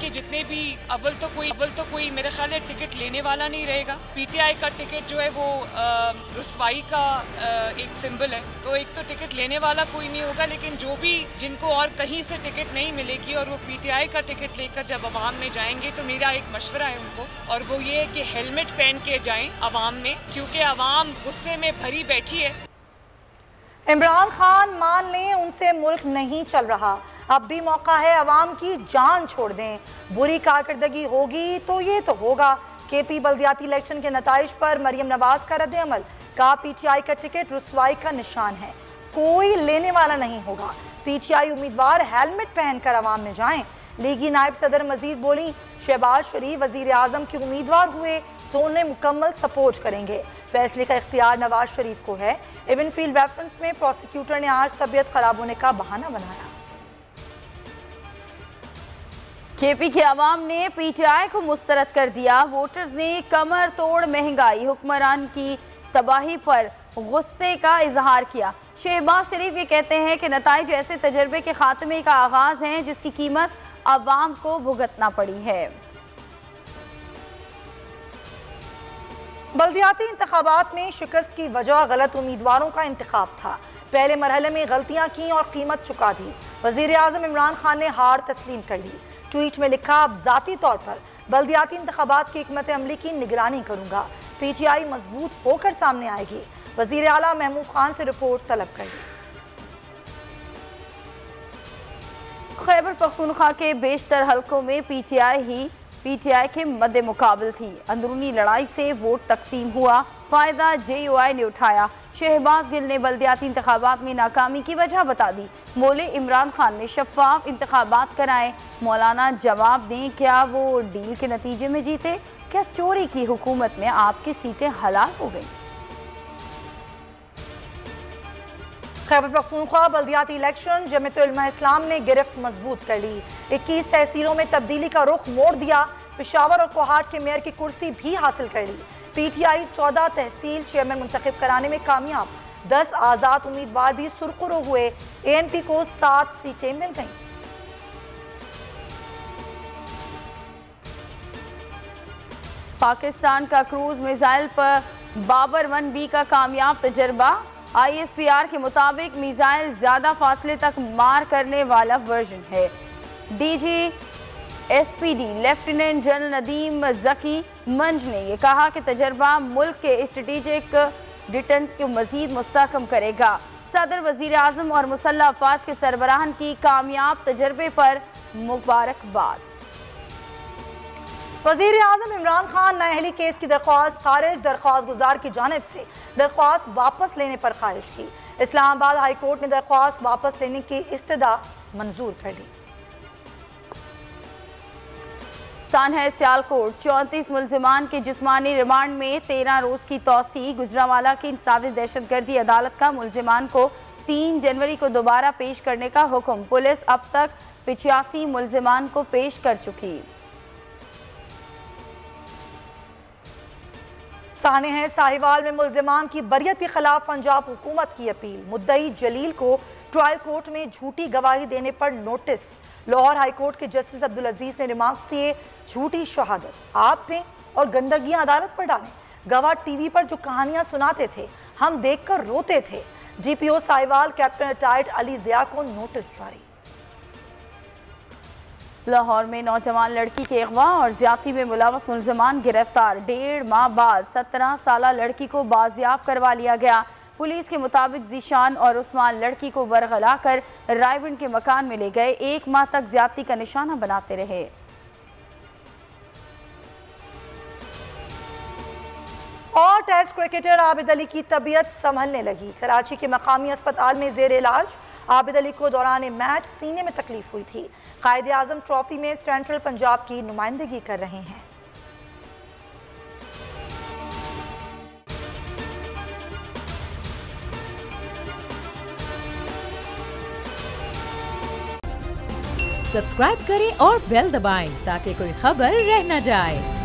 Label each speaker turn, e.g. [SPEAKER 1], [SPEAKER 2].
[SPEAKER 1] के जितने भी अव्वल तो कोई मेरे ख्याल है टिकट लेने वाला नहीं रहेगा। पीटीआई का टिकट जो है वो रुसवाई का एक सिंबल है, तो एक तो टिकट लेने वाला कोई नहीं होगा, लेकिन जो भी जिनको और कहीं से टिकट नहीं मिलेगी और वो पीटीआई का टिकट लेकर जब अवाम में जाएंगे तो मेरा एक मशवरा है उनको, और वो ये है कि हेलमेट पहन के जाएं अवाम में, क्योंकि अवाम गुस्से में भरी बैठी है।
[SPEAKER 2] इमरान खान मान लें उनसे मुल्क नहीं चल रहा, अब भी मौका है अवाम की जान छोड़ दें। बुरी कारकर्दगी होगी तो ये तो होगा। केपी बल्दियाती इलेक्शन के नताइज पर मरियम नवाज का रद्द अमल, का पीटीआई का टिकट रुसवाई का निशान है, कोई लेने वाला नहीं होगा। पीटीआई उम्मीदवार हेलमेट पहनकर अवाम में जाएं। लीगी नायब सदर मजीद बोली, शहबाज शरीफ वजीर आजम के उम्मीदवार हुए तो उन्हें मुकम्मल सपोर्ट करेंगे। फैसले का इख्तियार नवाज शरीफ को है। इवनफील्ड रेफरेंस में प्रोसिक्यूटर ने आज तबीयत खराब होने का बहाना बनाया।
[SPEAKER 3] केपी के अवाम ने पीटीआई को मुस्तरद कर दिया। वोटर्स ने कमर तोड़ महंगाई, हुक्मरान की तबाही पर गुस्से का इजहार किया। शहबाज शरीफ ये कहते हैं कि नताइज ऐसे तजर्बे के खात्मे का आगाज है जिसकी कीमत अवाम को भुगतना पड़ी है।
[SPEAKER 2] बल्दियाती इंतखाबात में शिकस्त की वजह गलत उम्मीदवारों का इंतखाब था। पहले मरहले में गलतियां की और कीमत चुका दी। वजीर आजम इमरान खान ने हार तस्लीम कर ली। ट्वीट में लिखा, अब जाती तौर पर बल्दियाती इंतखाबात की हिकमत अमली की निगरानी करूंगा। पीटीआई मजबूत होकर सामने आएगी। वजीर आला महमूद खान से रिपोर्ट तलब कर ली।
[SPEAKER 3] खैबर पख्तूनख्वा के बेशतर हलकों में पीटीआई के मद्दे मुकाबल थी। अंदरूनी लड़ाई से वोट तकसीम हुआ, फायदा जेयूआई ने उठाया। शहबाज गिल ने बल्दियाती इंतखाबात में नाकामी की वजह बता दी। बोले, इमरान खान ने शफाफ इंतखाबात कराए। मौलाना जवाब दें, क्या वो डील के नतीजे में जीते? क्या चोरी की हुकूमत में आपकी सीटें हलाल हो गई?
[SPEAKER 2] खैबर पख्तूनख्वा बल्दियाती इलेक्शन, जमीयत उलमा इस्लाम ने गिरफ्त मजबूत कर ली। 21 तहसीलों में तब्दीली का रुख मोड़ दिया। पेशावर और कोहाट के मेयर की कुर्सी भी हासिल कर ली। पीटीआई 14 तहसील चेयरमैन मुंतखब कराने में कामयाब। 10 आजाद उम्मीदवार भी सुरखरू हुए। एएनपी को 7 सीटें मिल गईं।
[SPEAKER 3] पाकिस्तान का क्रूज मिसाइल पर बाबर 1B का कामयाब तजर्बा। ISPR के मुताबिक मिसाइल ज्यादा फासले तक मार करने वाला वर्जन है। DG SPD lieutenant general Nadeem Zaki Manj ने यह कहा कि तजर्बा मुल्क के स्ट्रेटेजिक डिफेंस को मजीद मुस्तहकम करेगा। सदर, वजीर आजम और मुसल्लह अफवाज के सरबराहान की कामयाब तजर्बे पर मुबारकबाद।
[SPEAKER 2] वजीर आजम इमरान खान नाअहली केस की दरख्वास्त खारिज। दरख्वास्त गुजार की जानिब से दरख्वास्त वापस लेने पर खारिज की। इस्लामाबाद हाई कोर्ट ने दरख्वास्त वापस लेने की इस्तदा मंजूर कर ली।
[SPEAKER 3] सानहा सियालकोट 34 मुल्जिमान के जिस्मानी रिमांड में 13 रोज की तौसी। गुजरांवाला की इंसदादी दहशतगर्दी अदालत का मुल्जिमान को 3 जनवरी को दोबारा पेश करने का हुक्म। पुलिस अब तक 85 मुल्जिमान को पेश कर चुकी।
[SPEAKER 2] सानहा साहिवाल में मुल्जिमान की बरियत के खिलाफ पंजाब हुकूमत की अपील। मुद्दई जलील को ट्रायल कोर्ट में झूठी गवाही देने पर नोटिस। लाहौर हाई कोर्ट के जस्टिस अब्दुल अजीज ने रिमार्क्स दिए, झूठी शहादत आप दें और गंदगियां अदालत पर डालें। गवाह टीवी पर जो कहानियां सुनाते थे हम देखकर रोते थे। GPO Sahiwal captain retired Ali Zia को नोटिस जारी।
[SPEAKER 3] लाहौर में नौजवान लड़की के अगवा और ज्यादती में मुलव्वस मुल्जिमान गिरफ्तार। 1.5 माह बाद 17 साला लड़की को बाजियाब करवा लिया गया। पुलिस के मुताबिक जीशान और उस्मान लड़की को बरगला कर रायविंड के मकान में ले गए। 1 माह तक ज्यादती का निशाना बनाते रहे।
[SPEAKER 2] और टेस्ट क्रिकेटर आबिद अली की तबीयत संभलने लगी। कराची के मकामी अस्पताल में जेर इलाज। आबिद अली को दौरान मैच सीने में तकलीफ हुई थी। कायदे आजम ट्रॉफी में सेंट्रल पंजाब की नुमाइंदगी कर रहे हैं।
[SPEAKER 4] सब्सक्राइब करें और बेल दबाएं ताकि कोई खबर रह न जाए।